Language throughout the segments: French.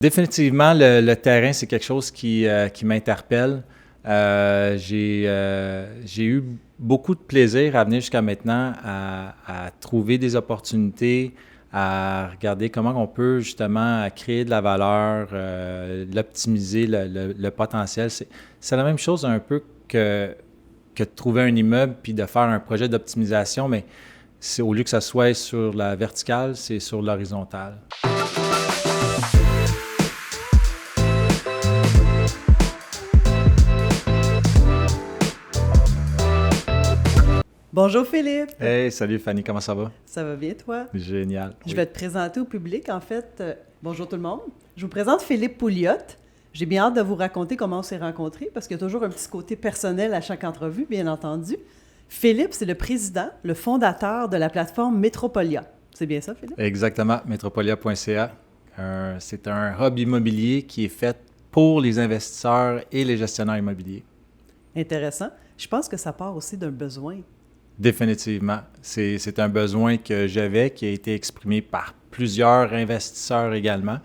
Définitivement, le terrain, c'est quelque chose qui m'interpelle. J'ai eu beaucoup de plaisir à venir jusqu'à maintenant à trouver des opportunités, à regarder comment on peut justement créer de la valeur, l'optimiser, le potentiel. C'est la même chose un peu que de trouver un immeuble puis de faire un projet d'optimisation, mais c'est, au lieu que ça soit sur la verticale, c'est sur l'horizontale. Bonjour Philippe. Hey, salut Fanny, comment ça va? Ça va bien toi? Génial. Je vais te présenter au public en fait. Bonjour tout le monde. Je vous présente Philippe Pouliot. J'ai bien hâte de vous raconter comment on s'est rencontrés parce qu'il y a toujours un petit côté personnel à chaque entrevue, bien entendu. Philippe, c'est le président, le fondateur de la plateforme Metropolia. C'est bien ça, Philippe? Exactement, metropolia.ca. C'est un hub immobilier qui est fait pour les investisseurs et les gestionnaires immobiliers. Intéressant. Je pense que ça part aussi d'un besoin. Définitivement. C'est un besoin que j'avais, qui a été exprimé par plusieurs investisseurs également.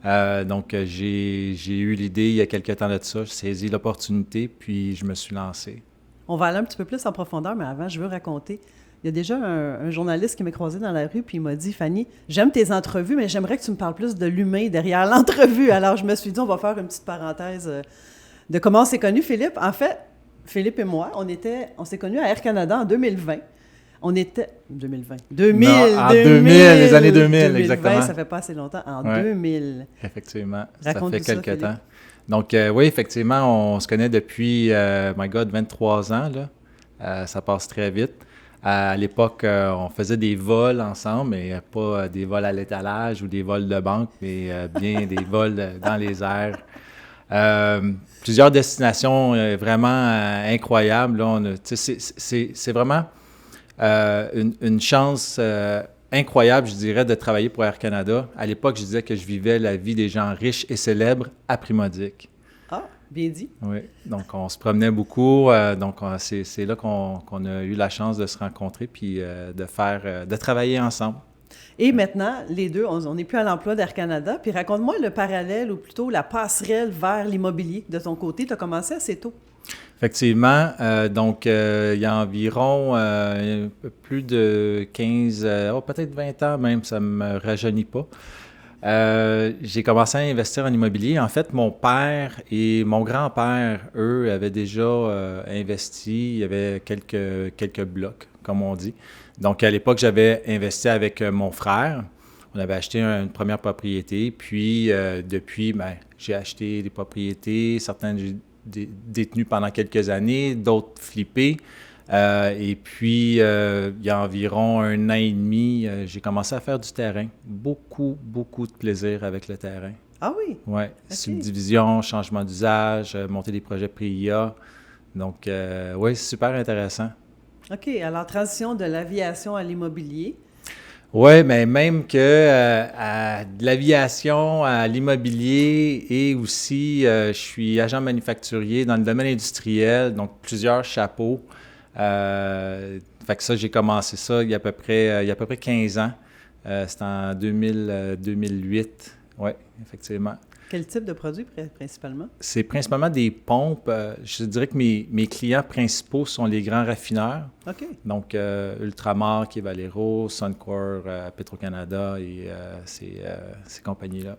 Donc, j'ai eu l'idée il y a quelques temps de ça, j'ai saisi l'opportunité, puis je me suis lancé. On va aller un petit peu plus en profondeur, mais avant, je veux raconter. Il y a déjà un journaliste qui m'a croisé dans la rue, puis il m'a dit « Fanny, j'aime tes entrevues, mais j'aimerais que tu me parles plus de l'humain derrière l'entrevue. » Alors, je me suis dit, on va faire une petite parenthèse de comment on s'est connus, Philippe. En fait, Philippe et moi, on s'est connus à Air Canada en 2020. On était... 2020. 2000, non, en 2000, les années 2000, 2020, exactement. Ça fait pas assez longtemps. En Ouais. 2000. Effectivement, Raconte-nous ça fait ça, quelques temps. Philippe. Donc, oui, effectivement, on se connaît depuis, 23 ans, là. Ça passe très vite. À l'époque, on faisait des vols ensemble, mais pas des vols à l'étalage ou des vols de banque, mais bien des vols dans les airs. Plusieurs destinations vraiment incroyables. Là, c'est vraiment une chance incroyable, je dirais, de travailler pour Air Canada. À l'époque, je disais que je vivais la vie des gens riches et célèbres à Primodique. Ah, bien dit. Oui, donc on se promenait beaucoup. C'est là qu'on a eu la chance de se rencontrer puis de travailler ensemble. Et maintenant, les deux, on n'est plus à l'emploi d'Air Canada. Puis raconte-moi le parallèle, ou plutôt la passerelle vers l'immobilier de ton côté. Tu as commencé assez tôt. Effectivement, il y a environ un peu plus de 15, peut-être 20 ans même, ça ne me rajeunit pas. J'ai commencé à investir en immobilier. En fait, mon père et mon grand-père, eux, avaient déjà investi. Il y avait quelques blocs, comme on dit. Donc, à l'époque, j'avais investi avec mon frère. On avait acheté une première propriété. Puis, depuis, j'ai acheté des propriétés. Certaines, j'ai détenues pendant quelques années, d'autres flippées. Et puis, il y a environ 1 an et demi, j'ai commencé à faire du terrain. Beaucoup, beaucoup de plaisir avec le terrain. Ah oui? Oui, OK. subdivision, changement d'usage, monter des projets PIA. Donc, oui, c'est super intéressant. OK. Alors, transition de l'aviation à l'immobilier. Oui, mais même que de l'aviation à l'immobilier et aussi, je suis agent manufacturier dans le domaine industriel, donc plusieurs chapeaux. Fait que ça, j'ai commencé ça il y a à peu près 15 ans. C'était en 2008. Oui, effectivement. Quel type de produit principalement? C'est principalement des pompes. Je dirais que mes clients principaux sont les grands raffineurs. OK. Donc, Ultramar, qui est Valero, Suncor, Petro-Canada et ces compagnies-là.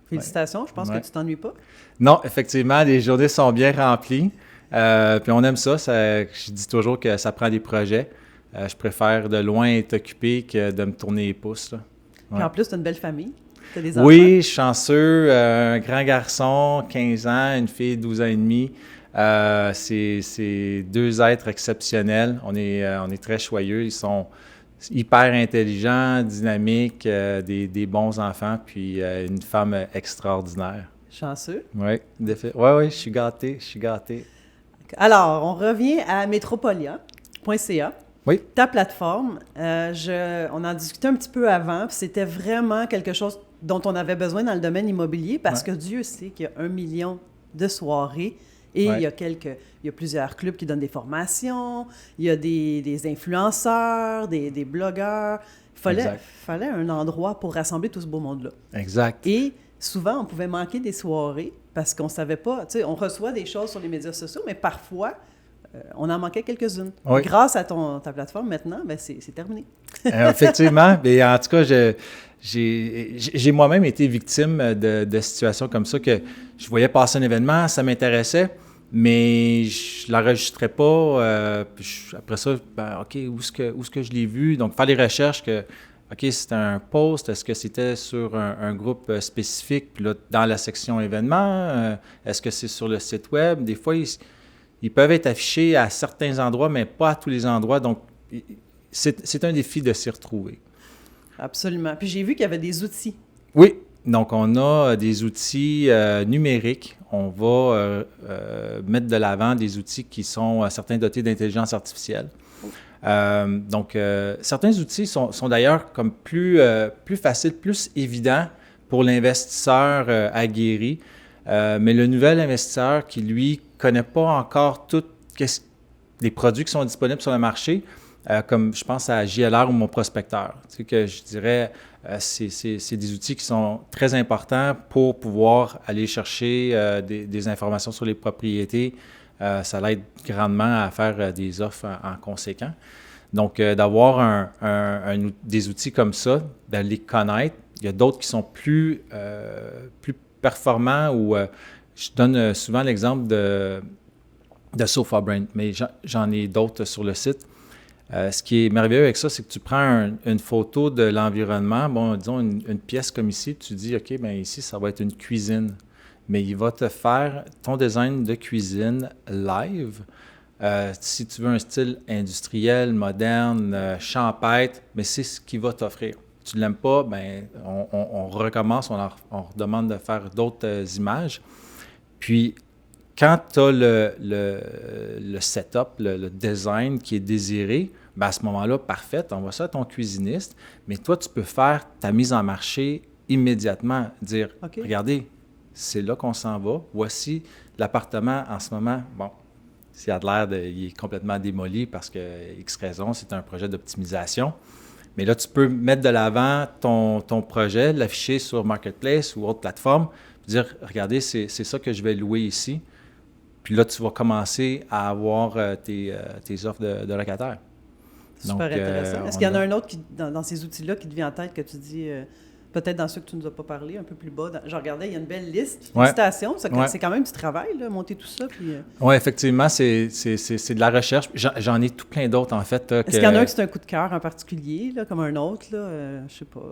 Félicitations. Je pense Ouais. que tu t'ennuies pas. Non, effectivement, les journées sont bien remplies. Puis on aime ça. Je dis toujours que ça prend des projets. Je préfère de loin être occupé que de me tourner les pouces, là. Puis Ouais. en plus, tu as une belle famille. Tu as des enfants. Oui, je suis chanceux. Un grand garçon, 15 ans, une fille, 12 ans et demi. C'est 2 êtres exceptionnels. On est très choyeux. Ils sont hyper intelligents, dynamiques, des bons enfants, puis une femme extraordinaire. Chanceux. Oui, je suis gâté, Alors, on revient à metropolia.ca. Oui. Ta plateforme, on en discutait un petit peu avant, puis c'était vraiment quelque chose dont on avait besoin dans le domaine immobilier parce que Dieu sait qu'il y a 1 million de soirées et il y a plusieurs clubs qui donnent des formations, il y a des influenceurs, des blogueurs. Il fallait un endroit pour rassembler tout ce beau monde-là. Exact. Et souvent, on pouvait manquer des soirées parce qu'on savait pas. Tu sais, on reçoit des choses sur les médias sociaux, mais parfois, on en manquait quelques-unes. Oui. Grâce à ta plateforme, maintenant, ben c'est terminé. Effectivement. Mais en tout cas, j'ai moi-même été victime de situations comme ça que je voyais passer un événement, ça m'intéressait, mais je ne l'enregistrais pas. Après ça, ben, OK, où est-ce que je l'ai vu? Donc, faire les recherches que, OK, c'était un post, est-ce que c'était sur un groupe spécifique? Puis là, dans la section événements, est-ce que c'est sur le site web? Des fois, ils peuvent être affichés à certains endroits, mais pas à tous les endroits. Donc, c'est un défi de s'y retrouver. Absolument. Puis j'ai vu qu'il y avait des outils. Oui, donc on a des outils numériques. On va mettre de l'avant des outils qui sont certains dotés d'intelligence artificielle. Donc, certains outils sont d'ailleurs comme plus faciles, plus évidents pour l'investisseur aguerri. Mais le nouvel investisseur qui, lui, ne connaît pas encore tous les produits qui sont disponibles sur le marché, comme je pense à JLR ou mon prospecteur. Tu sais, que je dirais, c'est des outils qui sont très importants pour pouvoir aller chercher des informations sur les propriétés. Ça l'aide grandement à faire des offres en conséquent. Donc, d'avoir des outils comme ça, de les connaître. Il y a d'autres qui sont plus performants ou je donne souvent l'exemple de SofaBrain, mais j'en ai d'autres sur le site. Ce qui est merveilleux avec ça, c'est que tu prends une photo de l'environnement, bon, disons une pièce comme ici, tu dis, OK, bien ici, ça va être une cuisine. Mais il va te faire ton design de cuisine live. Si tu veux un style industriel, moderne, champêtre, mais c'est ce qu'il va t'offrir. Tu ne l'aimes pas, bien, on recommence, on redemande de faire d'autres images. Puis, quand tu as le setup, le design qui est désiré, bien à ce moment-là, parfait, tu envoies ça à ton cuisiniste, mais toi, tu peux faire ta mise en marché immédiatement, dire, OK. Regardez, c'est là qu'on s'en va, voici l'appartement en ce moment, bon, s'il a de l'air, il est complètement démoli parce que X raison, c'est un projet d'optimisation. Mais là, tu peux mettre de l'avant ton projet, l'afficher sur Marketplace ou autre plateforme, puis dire, regardez, c'est ça que je vais louer ici. Puis là, tu vas commencer à avoir tes offres de locataires. Super intéressant. Est-ce qu'il y en a un autre dans ces outils-là qui te vient en tête que tu dis, peut-être dans ceux que tu ne nous as pas parlé, un peu plus bas? Je regardais, il y a une belle liste. Félicitations. Ouais. C'est quand même du travail, là, monter tout ça. Oui, effectivement, c'est de la recherche. J'en ai tout plein d'autres, en fait. Est-ce qu'il y en a un qui c'est un coup de cœur en particulier, là, comme un autre? Là, je sais pas.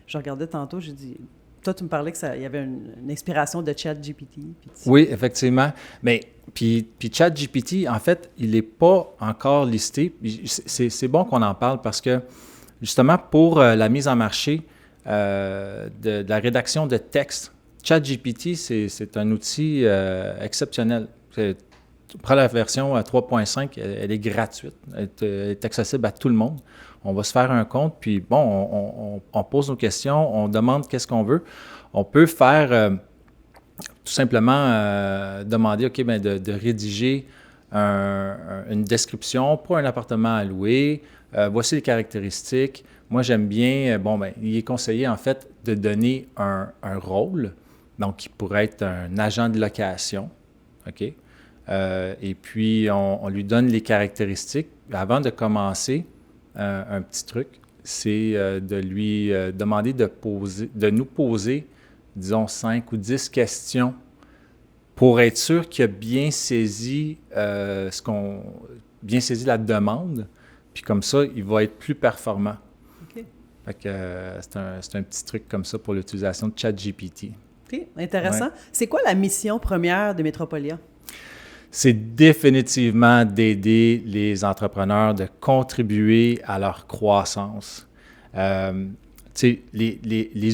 Je regardais tantôt, j'ai dit... Toi, tu me parlais qu'il y avait une inspiration de ChatGPT. Oui, effectivement. Mais puis ChatGPT, en fait, il n'est pas encore listé. C'est bon qu'on en parle parce que, justement, pour la mise en marché de la rédaction de texte, ChatGPT, c'est un outil exceptionnel. Tu prends la version 3.5, elle est gratuite, elle est accessible à tout le monde. On va se faire un compte, puis bon, on pose nos questions, on demande qu'est-ce qu'on veut. On peut faire tout simplement demander, OK, bien, de rédiger une description pour un appartement à louer. Voici les caractéristiques. Moi, j'aime bien, il est conseillé en fait de donner un rôle, donc qui pourrait être un agent de location, OK? Et puis, on lui donne les caractéristiques. Avant de commencer, un petit truc, c'est de lui demander de nous poser, disons, 5 ou 10 questions pour être sûr qu'il a bien saisi bien saisi la demande. Puis comme ça, il va être plus performant. OK. Fait que c'est un petit truc comme ça pour l'utilisation de ChatGPT. OK, intéressant. Ouais. C'est quoi la mission première de Metropolia? C'est définitivement d'aider les entrepreneurs, de contribuer à leur croissance. Les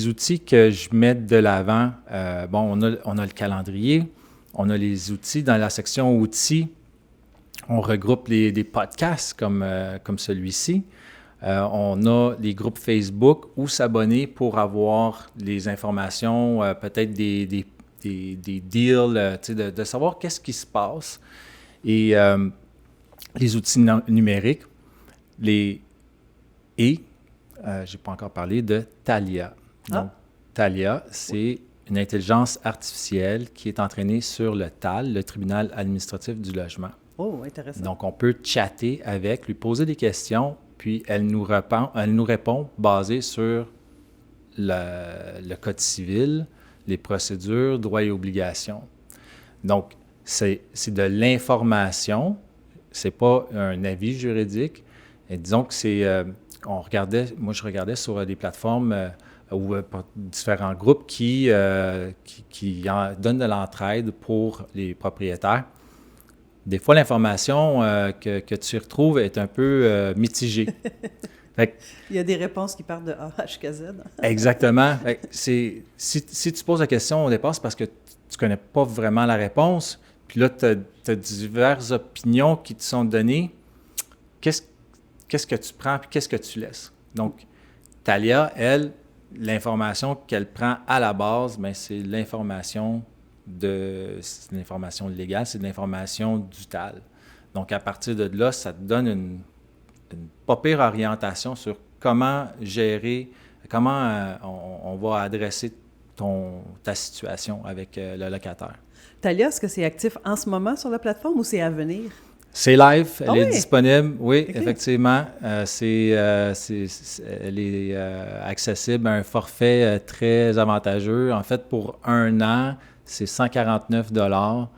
outils que je mets de l'avant, on a le calendrier, on a les outils. Dans la section outils, on regroupe des podcasts comme celui-ci. On a les groupes Facebook où s'abonner pour avoir les informations, peut-être des deals, de savoir qu'est-ce qui se passe. Et les outils numériques, je n'ai pas encore parlé de Thalia. Donc, Thalia, c'est une intelligence artificielle qui est entraînée sur le TAL, le Tribunal administratif du logement. Oh, intéressant. Donc, on peut chatter avec, lui poser des questions, puis elle nous répond basé sur le Code civil, les procédures, droits et obligations. Donc, c'est de l'information, c'est pas un avis juridique. Et disons que moi je regardais sur des plateformes ou différents groupes qui donnent de l'entraide pour les propriétaires. Des fois, l'information que tu retrouves est un peu mitigée. Fait que, il y a des réponses qui partent de A jusqu'à Z. exactement. Fait que si tu poses la question au départ, c'est parce que tu ne connais pas vraiment la réponse. Puis là, tu as diverses opinions qui te sont données. Qu'est-ce que tu prends et qu'est-ce que tu laisses? Donc, Thalia, elle, l'information qu'elle prend à la base, bien, c'est l'information légale, c'est de l'information du TAL. Donc, à partir de là, ça te donne une pas pire orientation sur comment gérer, comment on va adresser ta situation avec le locataire. Thalia, est-ce que c'est actif en ce moment sur la plateforme ou c'est à venir? C'est live, elle est oui? disponible, oui, Okay. effectivement. Elle est accessible à un forfait très avantageux. En fait, pour 1 an, c'est 149 $.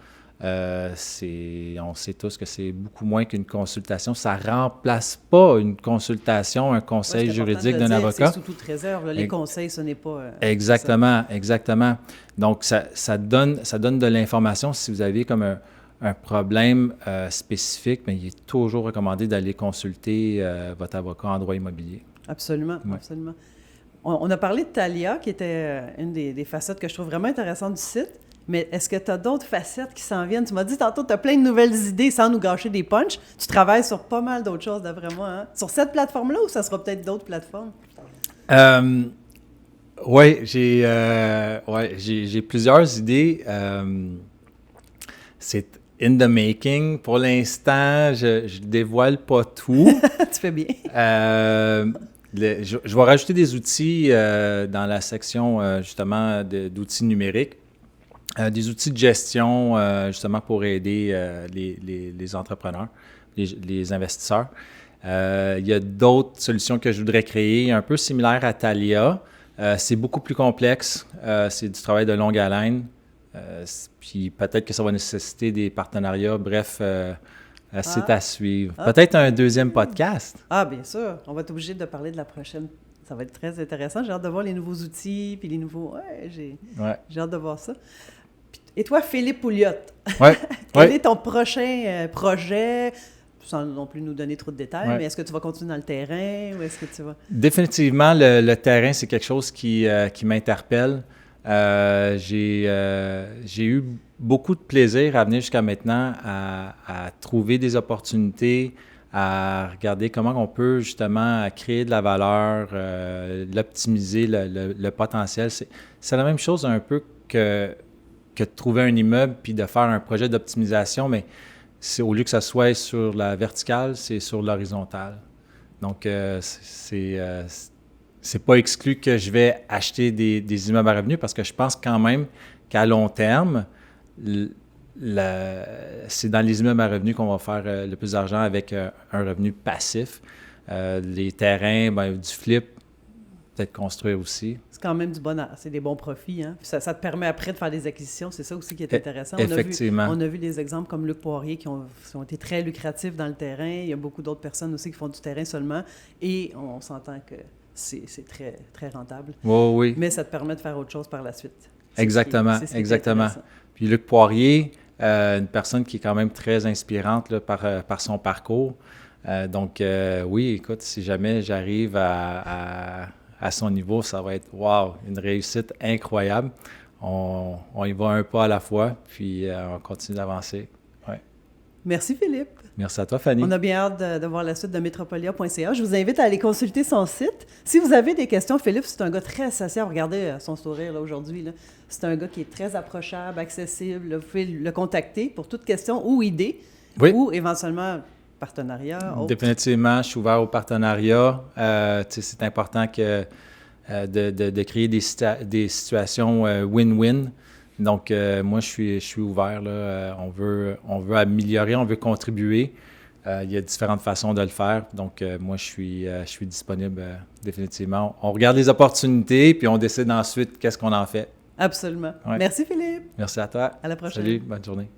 On sait tous que c'est beaucoup moins qu'une consultation. Ça ne remplace pas une consultation, un conseil juridique d'un avocat. C'est sous toute réserve. Là, les conseils, ce n'est pas... Exactement, exactement. Donc, ça donne de l'information si vous avez comme un problème spécifique, mais il est toujours recommandé d'aller consulter votre avocat en droit immobilier. Absolument, ouais. Absolument. On a parlé de Thalia, qui était une des facettes que je trouve vraiment intéressantes du site. Mais est-ce que tu as d'autres facettes qui s'en viennent? Tu m'as dit tantôt, tu as plein de nouvelles idées sans nous gâcher des punchs. Tu travailles sur pas mal d'autres choses, d'après moi. Hein? Sur cette plateforme-là ou ça sera peut-être d'autres plateformes? Oui, j'ai plusieurs idées. C'est in the making. Pour l'instant, je ne dévoile pas tout. Tu fais bien. Je vais rajouter des outils dans la section, justement, d'outils numériques. Des outils de gestion, justement, pour aider les entrepreneurs, les investisseurs. Il y a d'autres solutions que je voudrais créer, un peu similaires à Thalia. C'est beaucoup plus complexe. C'est du travail de longue haleine. Puis peut-être que ça va nécessiter des partenariats. Bref, c'est à suivre. Peut-être un deuxième podcast. Ah, bien sûr. On va être obligé de parler de la prochaine. Ça va être très intéressant. J'ai hâte de voir les nouveaux outils, puis les nouveaux... j'ai hâte de voir ça. Et toi, Philippe Pouliot, quel est ton prochain projet, sans non plus nous donner trop de détails, mais est-ce que tu vas continuer dans le terrain ou est-ce que tu vas... Définitivement, le terrain, c'est quelque chose qui m'interpelle. J'ai eu beaucoup de plaisir à venir jusqu'à maintenant à trouver des opportunités, à regarder comment on peut justement créer de la valeur, l'optimiser, le potentiel. C'est la même chose un peu que de trouver un immeuble puis de faire un projet d'optimisation, mais au lieu que ça soit sur la verticale, c'est sur l'horizontale. Donc, c'est pas exclu que je vais acheter des immeubles à revenus parce que je pense quand même qu'à long terme, c'est dans les immeubles à revenus qu'on va faire le plus d'argent avec un revenu passif. Les terrains, du flip, peut-être construire aussi. C'est quand même c'est des bons profits. Hein? Ça te permet après de faire des acquisitions. C'est ça aussi qui est intéressant. Effectivement. On a vu des exemples comme Luc Poirier qui ont été très lucratifs dans le terrain. Il y a beaucoup d'autres personnes aussi qui font du terrain seulement. Et on s'entend que c'est très, très rentable. Oh, oui. Mais ça te permet de faire autre chose par la suite. Exactement. Puis Luc Poirier, une personne qui est quand même très inspirante là, par son parcours. Donc, oui, écoute, si jamais j'arrive à son niveau, ça va être, wow, une réussite incroyable. On y va un pas à la fois, puis on continue d'avancer. Ouais. Merci, Philippe. Merci à toi, Fanny. On a bien hâte de voir la suite de metropolia.ca. Je vous invite à aller consulter son site. Si vous avez des questions, Philippe, c'est un gars très sociable. Regardez son sourire là, aujourd'hui. Là. C'est un gars qui est très approchable, accessible. Vous pouvez le contacter pour toute question ou idée, ou éventuellement partenariat. Définitivement, je suis ouvert au partenariat. C'est important que de créer des situations win-win. Donc, moi, je suis ouvert, là. On veut améliorer, on veut contribuer. Il y a différentes façons de le faire. Donc, moi, je suis disponible définitivement. On regarde les opportunités, puis on décide ensuite qu'est-ce qu'on en fait. Absolument. Ouais. Merci, Philippe. Merci à toi. À la prochaine. Salut, bonne journée.